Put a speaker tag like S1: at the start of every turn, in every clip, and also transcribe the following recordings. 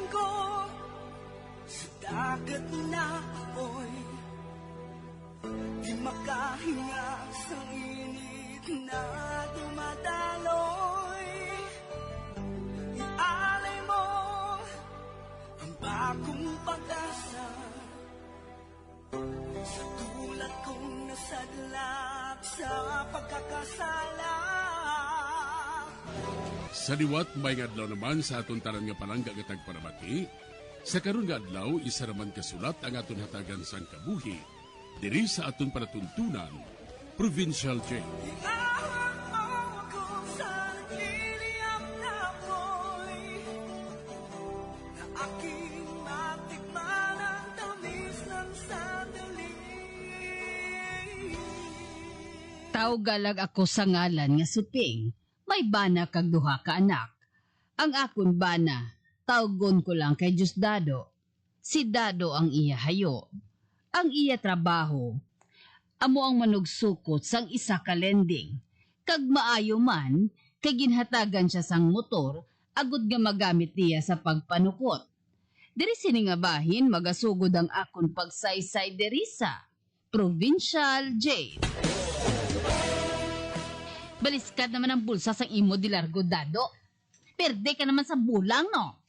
S1: bilanggo sa dagat na apoy. Di makahinga sa init na dumadaloy. Ialay mo ang bagong pag-asa sa tulad kong nasadlak sa pagkakasala.
S2: Sa liwat may adlaw naman sa aton tanan nga palangga nga tagparabati, sa karon nga adlaw isa raman kasulat ang aton hatagan sang kabuhi diri sa aton panatuntunan, Provincial Jail.
S1: Ihawak mo ako sa nagliliyap na apoy, na aking matikman ang tamis ng sandali.
S3: Tawgalag ako sa ngalan nga Suping, may bana kag duha ka anak. Ang akon bana, tawgon ko lang kay Diosdado. Si Dado ang iya hayo. Ang iya trabaho, amo ang manugsukot sang isa ka lending. Kag maayo man, kay ginhatagan siya sang motor, agud nga magamit niya sa pagpanukot. Diri sini nga bahin, magasugod ang akon pagsaysay diri sa Provincial Jail. Baliskad naman ang bulsa sang imo di largo, Dado. Perde ka naman sa bulang, no?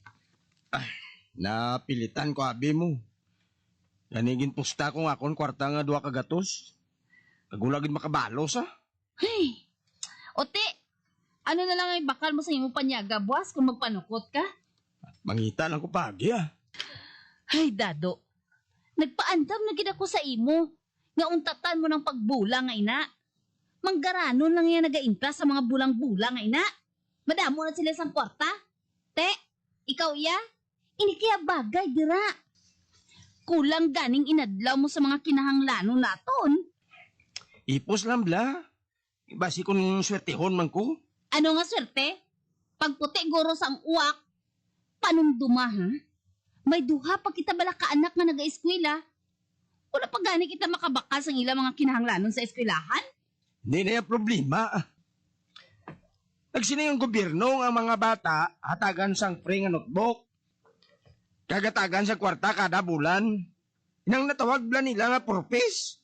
S4: Napilitan ko abi mo. Ganigin pusta ko nga akong kwarta nga 2 kagatos. Kagulagin makabalos ha.
S3: Hey! Ote, ano na lang ay bakal mo sa imo panyaga, buwas, kung magpanukot ka?
S4: Mangita lang ko pagi ah.
S3: Ay, Dado, nagpaandam na gid ako sa imo. Nga untatan mo ng pagbulang nga ina. Manggaranon lang yan nagaintra sa mga bulang-bulang nga ina. Madamo na sila sang kwarta. Te, ikaw iya? Ini kaya bagay, dira. Kulang ganing inadlaw mo sa mga kinahanglanon naton.
S4: Ipos lang bla. Basi kung swertehon man ko.
S3: Ano nga swerte? Pagputi guro sang uwak. Panumduma, ha? May duha pa kita bala ka anak nga naga-eskwela. Wala pa gani kita makabakas ang ilang mga kinahanglanon sa eskwelahan?
S4: Hindi na yung problema. Nagsina yung gobyerno nga mga bata hatagan sang free nga notebook. Kagatagan sa kwarta kada bulan. Inang natawag bla nila nga purpose.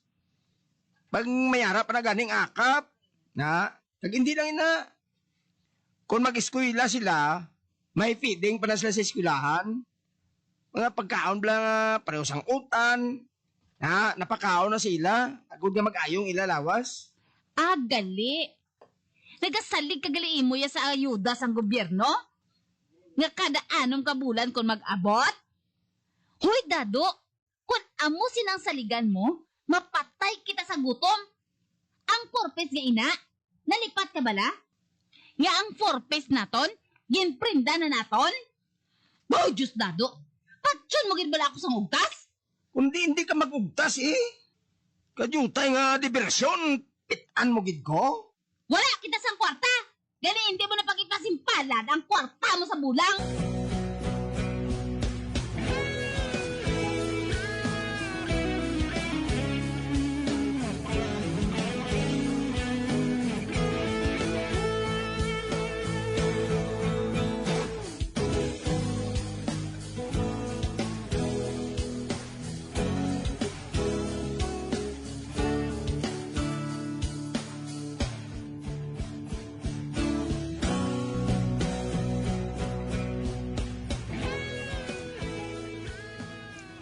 S4: Pag mayara pa na ganing akap, na, kag hindi lang ina. Kung mag-eskwela sila, may feeding pa na sila sa eskwelahan. Mga pagkaon bla nga pareho sang utan. Na, napakaon na sila. Agud nga mag-ayong ilalawas.
S3: Ah, gali. Nagasalig kagali mo ya sa ayuda sang gobyerno? Nga kada anong kabulan kung mag-abot? Hoy, Dado, kung amo sinang saligan mo, mapatay kita sa gutom. Ang purpose nga ina, nalipat ka bala? Nga ang purpose naton, ginprinda na naton? Boy, Diyos, Dado, patsyon mo ginbala ako sa mugtas?
S4: Kundi hindi ka magugtas eh. Kadyutay nga diversyon, pitan mo gid ko.
S3: Wala kita sang kwarta! Gani hindi mo na pagkikasimpalad ang kwarta mo sa bulang!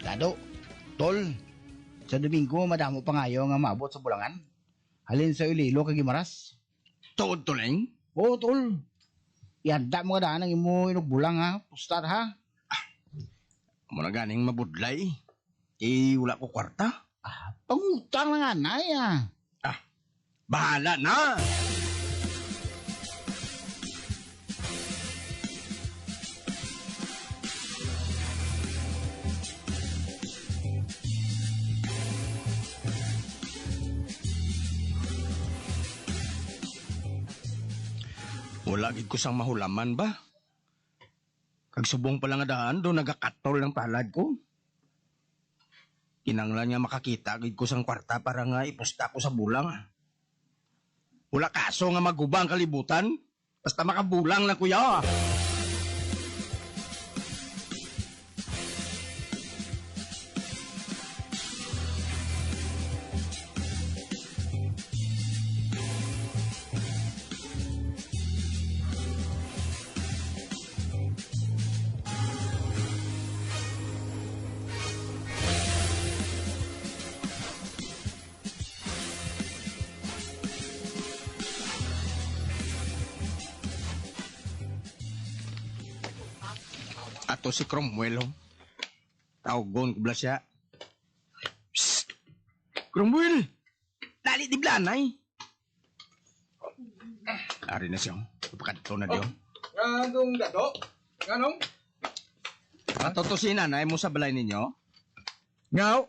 S5: Dado, tol, sa Domingo madamo pa ngayo nga maabot sa Bulangan. Halin sa Ililo kag Gimaras.
S4: Tuod tuleng.
S5: Oo, tol. Ihanda mo nga daan ang imo inugbulang ha, pustar ha.
S4: Muna ganing mabudlay. Eh, wala ko kwarta.
S5: Pangutang na nga na
S4: Bahala na! Wala gid ko sang mahulaman ba? Kag subong pa lang nga daan do nagakatol ng palad ko. Kinanglan niya makakita gid ko sang kwarta para nga ipusta ko sa bulang. Wala kaso nga magubang kalibutan. Basta makabulang na kuya. Ato si Cromwell, oh. Tawgon ko bala siya. Psst! Cromwell! Dali di blanay! Ari na siya, oh. Pagkadto na diyo.
S6: Anong dato? Anong?
S4: Ato to si nanay mo sa balay ninyo?
S6: Ngaw?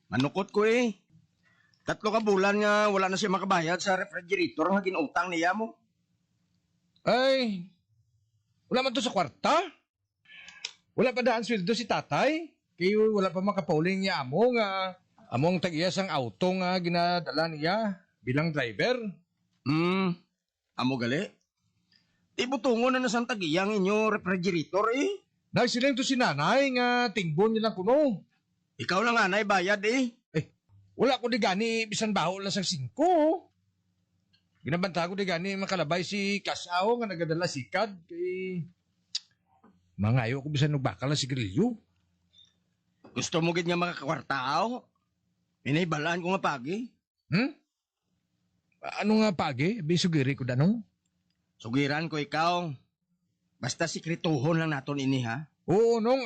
S4: Manukot ko eh. 3 ka bulan nga wala na siya makabayad sa refrigerator nga ginutang niya mo.
S6: Ay, wala man to sa kwarta. Wala pa daan sweldo si tatay. Kayo wala pa makapauling niya amo nga among tag-iyas ang auto nga ginadala niya bilang driver.
S4: Amo gali. Di butungo na nasang tagiyang inyo refrigerator eh.
S6: Nagsiling to si nanay nga tingbon niya lang kuno.
S4: Ikaw lang anay bayad eh.
S6: Wala ko di gani bisan baho lang sa 5. Ginabanta ko di gani makalabay si Kasao nga nagadala sikad kay mangayo ko bisan nagbakal na sigarilyo.
S4: Gusto mo gid nga makakwartao? Inaybalaan ko nga pagi.
S6: Ano nga pagi? Bisugiri ko danong?
S4: Sugiran ko ikaw. Basta sikrituhon lang naton ini ha.
S6: Oo, nung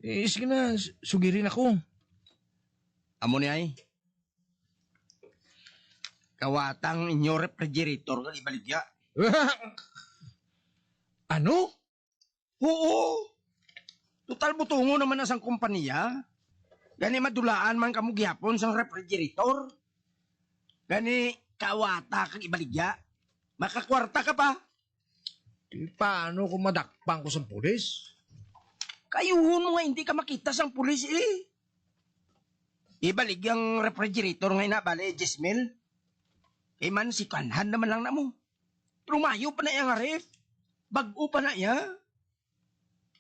S6: sige na, sugirin ako.
S4: Amo ni ay. Kawatang inyo refrigerator nga ibaligya.
S6: Ano?
S4: Oo. Total butungo naman na sang kumpanya. Gani madulaan man kamo gihapon sang refrigerator. Gani kawata kag ibaligya. Makakwarta ka pa.
S6: Di paano kung madakpang ko sa pulis?
S4: Kayuhon mo nga hindi ka makita sang pulis eh. Ibalig yung refrigerator nga inabali, Jismel. Eh man si Kanhan naman lang na mo. Trumayo pa na yung ref. Bago pa na iya.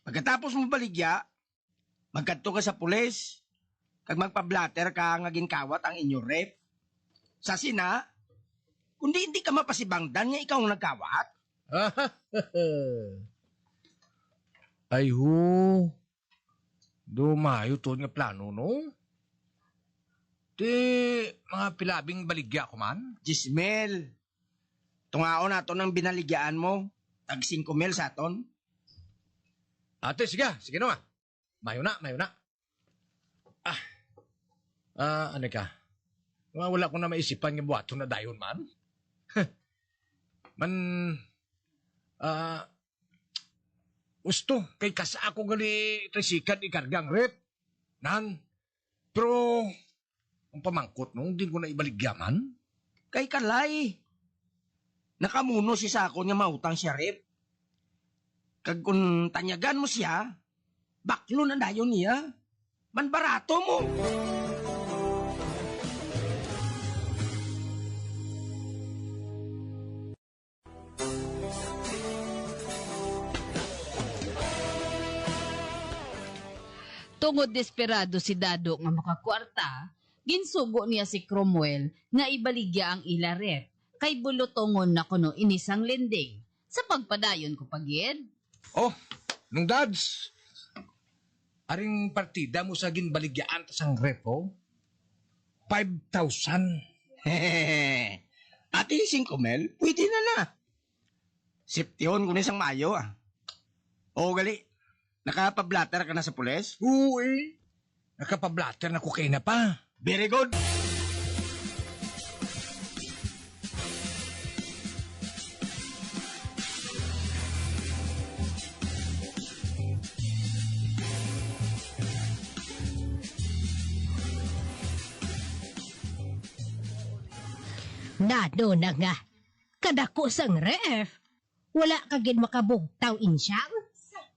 S4: Pagkatapos mo baligya, magkadto ka sa pulis. Kag magpa-blatter ka nga ginkawat ang inyo ref. Sa sina, kundi hindi ka mapasibangdan nga ikaw ang nagkawat.
S6: Ay ho. Dumayo to nga plano, no? Di mga pilabing baligya ko man.
S4: Jismel, tungaon nato ng binaligyaan mo. Tag 5 mil sa aton.
S6: Ate, sige naman. Mayo na. Ano ka? Wala ko na maisipan nga buhaton na dayon man. Gusto, kay kasa ako gali tresikat ikargang rep. Pero, ang pamangkot nung, hindi ko na ibaligyaman.
S4: Kay Kalay. Nakamuno si Sako nga mautang siya rep. Kag kung tanyagan mo siya, baklo na dayon niya. Man barato mo.
S3: Tungod desperado si Dado nga makakwarta, ginsugo niya si Cromwell nga ibaligya ang ilaret kay bulutongon na kuno inisang lending. Sa pagpadayon ko pagid.
S6: Oh, nung dads, aring partida mo sa ginbaligyaan tas ang repo, 5,000.
S4: Ati 5 mil, pwede na. Siptihon ko na isang Mayo ah. Oo gali, nakapablatter ka na sa pulis?
S6: Oo eh, nakapablatter na kokaina pa.
S4: Very good.
S7: Dado na nga. Kadako sang ref. Wala kagid makabugtaw insyang.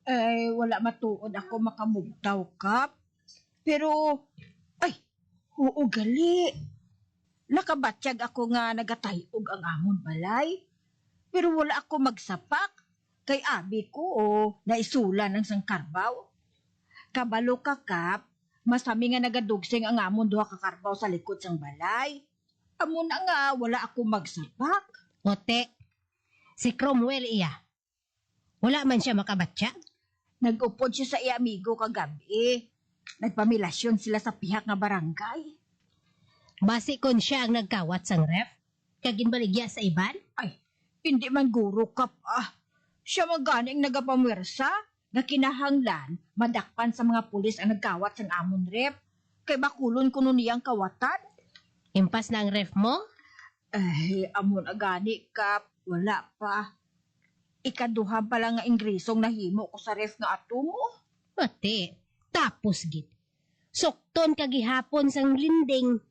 S8: Ay, wala matuod ako makamugtaw, Kap. Pero, ay, oo gali. Nakabatsyag ako nga nagatayog ang amon balay. Pero wala ako magsapak. Kay abi ko naisula ng sangkarbaw. Kabalo ka, Kap. Masami nga nagadugsing ang amon duha ka karbaw sa likod sang balay. Amo na nga, wala ako magsapak.
S7: Ote, si Cromwell iya. Wala man siya makabatsyag.
S8: Nag-upod siya sa iya amigo kagabi. Nagpamilasyon sila sa pihak nga barangay.
S7: Basi kon siya ang nagkawat sang ref. Kaginbaligya sa iban.
S8: Ay, hindi man guro, Kap. Siya maganing nagapamwersa, nga kinahanglan, madakpan sa mga pulis ang nagkawat sa amon rep. Kay bakulon kuno niyang kawatan.
S7: Impas na ang ref mo?
S8: Ay, amon agani kap, wala pa. Ikaduhan pa lang nga ingresong nahimo ko sa ref nga ato mo.
S7: Ate, tapos gid. Sukton kagihapon sang linding.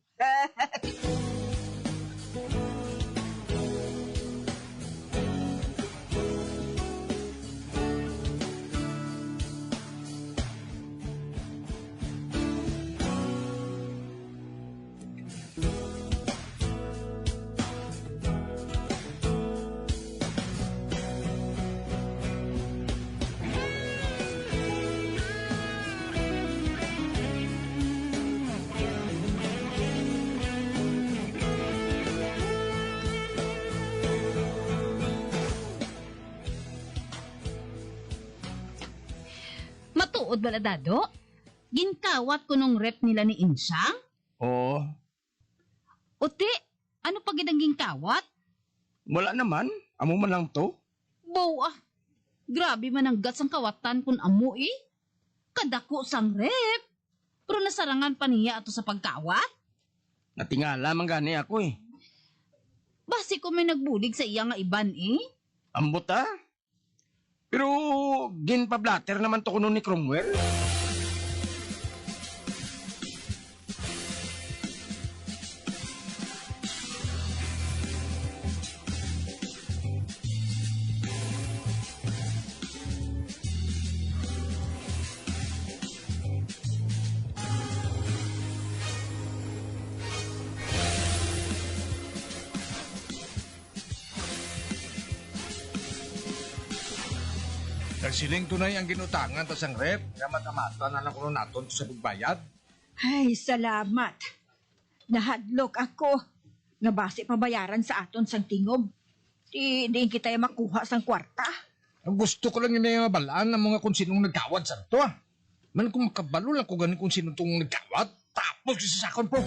S3: Matuod bala Dado? Ginkawat ko nung rep nila ni Insyang?
S4: Oo.
S3: Uti, ano pa gid ang ginkawat?
S4: Wala naman. Amo man lang to.
S3: Bow ah, grabe man ang guts ang kawatan kun amo eh. Kadako sang rep. Pero nasarangan pa niya ato sa pagkawat?
S4: Natingala man gani ako eh.
S3: Basi ko may nagbulig sa iya nga iban eh.
S4: Ambot ah. Pero ginpablatter naman to kuno ni Cromwell.
S6: Nagsiling tunay ang ginutangan tas ang rep. Nga matamata na lang kuno naton sa pagbayad.
S8: Ay, salamat. Nahadlok ako. Nga base pabayaran sa aton sang tingob. Di kita makuha sang kwarta.
S6: Ang gusto ko lang yun na mabalaan ng mga kung sinong nagkawad sa to. Man kung makabalo lang ko ganin kung sino tong nagkawad. Tapos isasakon po.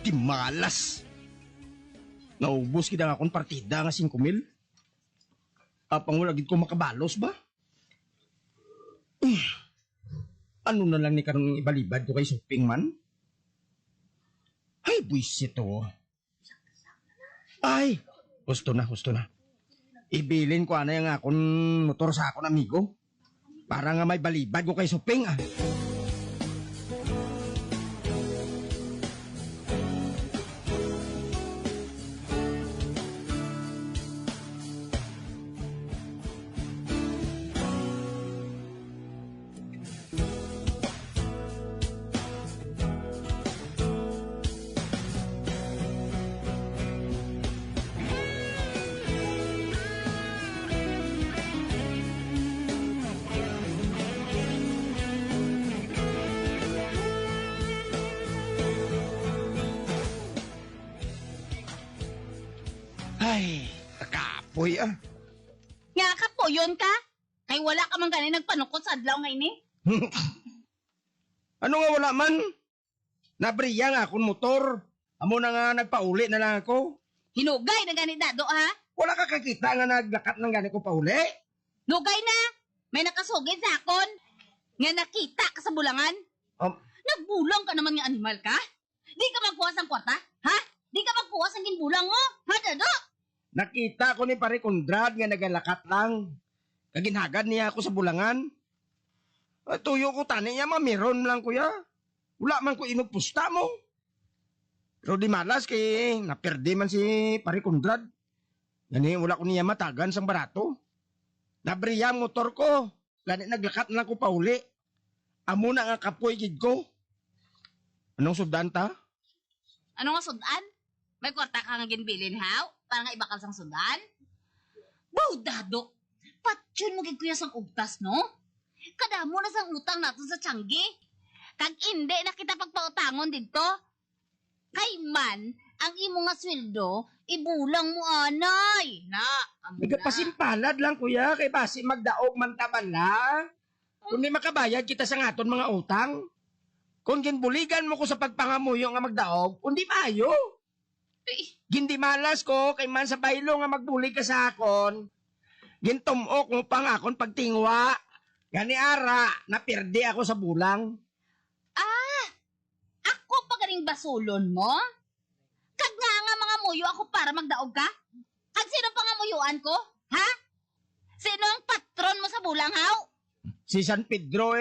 S4: Di malas. Naubos kita nga akong partida nga 5,000. Apang wala gid ko makabalos ba? Ano na lang ni karong ibalibad ko kay Suping man? Ay, buisit to. Ay, husto na. Ibilin ko ana yung akong motor sa akong amigo. Para nga may balibad ko kay Suping ah. Ay, kakapoy ah.
S3: Nga ka po yun ka? Kay wala ka man gani nagpanukot sa adlaw ngay ni?
S4: Ano nga wala man? Nabriya nga akong motor. Amo na nga nagpauli na lang ako.
S3: Hinugay na gani Dado ha?
S4: Wala ka kakita nga naglakat ng gani ko pauli.
S3: Lugay na! May nakasugid sa akon! Nga nakita ka sa bulangan? Nagbulang ka naman nga animal ka? Di ka magpuwas ng kwarta? Ha? Di ka magpuwas ng ginbulang mo? Ha, Dado?
S4: Nakita ko ni Pare Conrad nga nagalakat lang. Kaginhagad niya ako sa bulangan. Tuyo ko tani niya mamiron lang kuya. Wala man ko inupusta mo. Pero di malas kay naperde man si Pare Conrad. Gani wala ko niya matagan sang barato. Nabriya ang motor ko. Gani naglakat na ko pauli. Amo na nga kapoy gid ko. Anong sudan ta?
S3: Ano nga sudan? May kwarta ka nga ginbilin, haw? Para nga ibakal sang sundan? Wow, Dado! Patyon mo kuya sang ugtas, no? Kadamo na sang utang nato sa Tiangge. Kag hindi na kita pagpautangon dito. Kay man, ang imo nga sweldo, ibulang mo anay. Na, amo na.
S4: Nagapasimpalad lang kuya, kay basi magdaog man taban na. Kung di makabayad kita sa ngaton mga utang. Kung ginbuligan mo ko sa pagpangamuyo nga magdaog, kundi maayo.
S3: Eh,
S4: Gindi malas ko, kay man sa baylo nga magbulig ka sa akon. Gintumok mo pang akon pagtingwa. Gani ara, napirdi ako sa bulang.
S3: ako pa garing basulon mo? Kag nga mga muyo ako para magdaog ka? Kag sino pa nga muyuan ko? Ha? Sino ang patron mo sa bulang, haw?
S4: Si San Pedro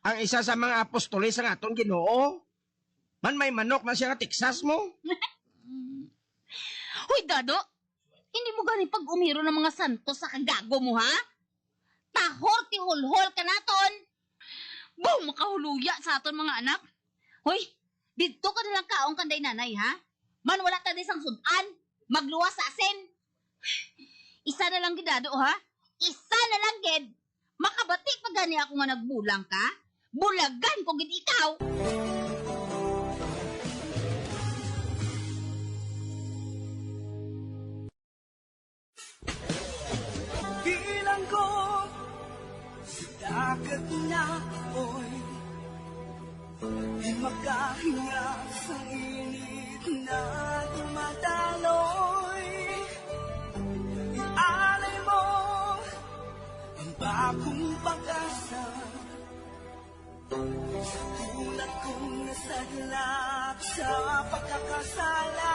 S4: ang isa sa mga apostoles ng atong Ginoo. Man may manok na siya nga Texas mo.
S3: Hoy, Dado! Hindi mo gani pag umiro ng mga santos sa kagago mo, ha? Tahor ti hulhol ka naton! Boom! Makahuluya sa aton mga anak! Hoy! Dito ka nilang kaong kanday nanay, ha? Man wala ta di sang sudan! Magluwas sa asin! Isa na lang gidado, ha? Isa na lang gid! Makabati pa gani ako nga nagbulang ka? Bulagan ko gid ikaw!
S1: Bilang ko sa dagat na apoy, di makahinga sa init na dumadaloy. Ialay mo ang bagong pag-asa sa tulad kong nasadlak sa pagkakasala.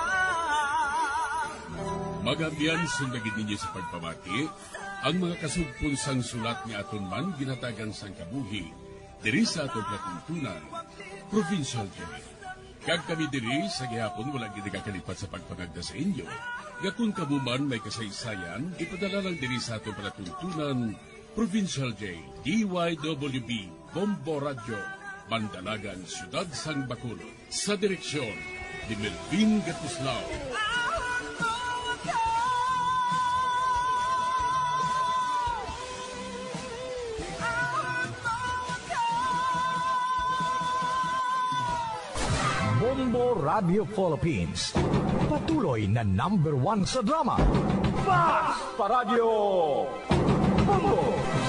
S2: Magabiyan sundagin ninyo sa pagpamati ang mga kasugpon sang sulat nga aton man ginatagan sang kabuhi diri sa aton platuntunan, Provincial Joy. Kag kami diri sa gihapon wala gid kakalipat sa pagpangagda sa inyo. Gakun kamo man may kasaysayan, ipadala lang diri sa aton platuntunan, Provincial J, DYWB, Bombo Radio, Mandalagan, Siyudad Sang Bacolod. Sa direksyon ni Melvin Gatuslao.
S9: Bombo Radio Philippines. Patuloy na #1 sa drama. Fast Paradyo! Bombo!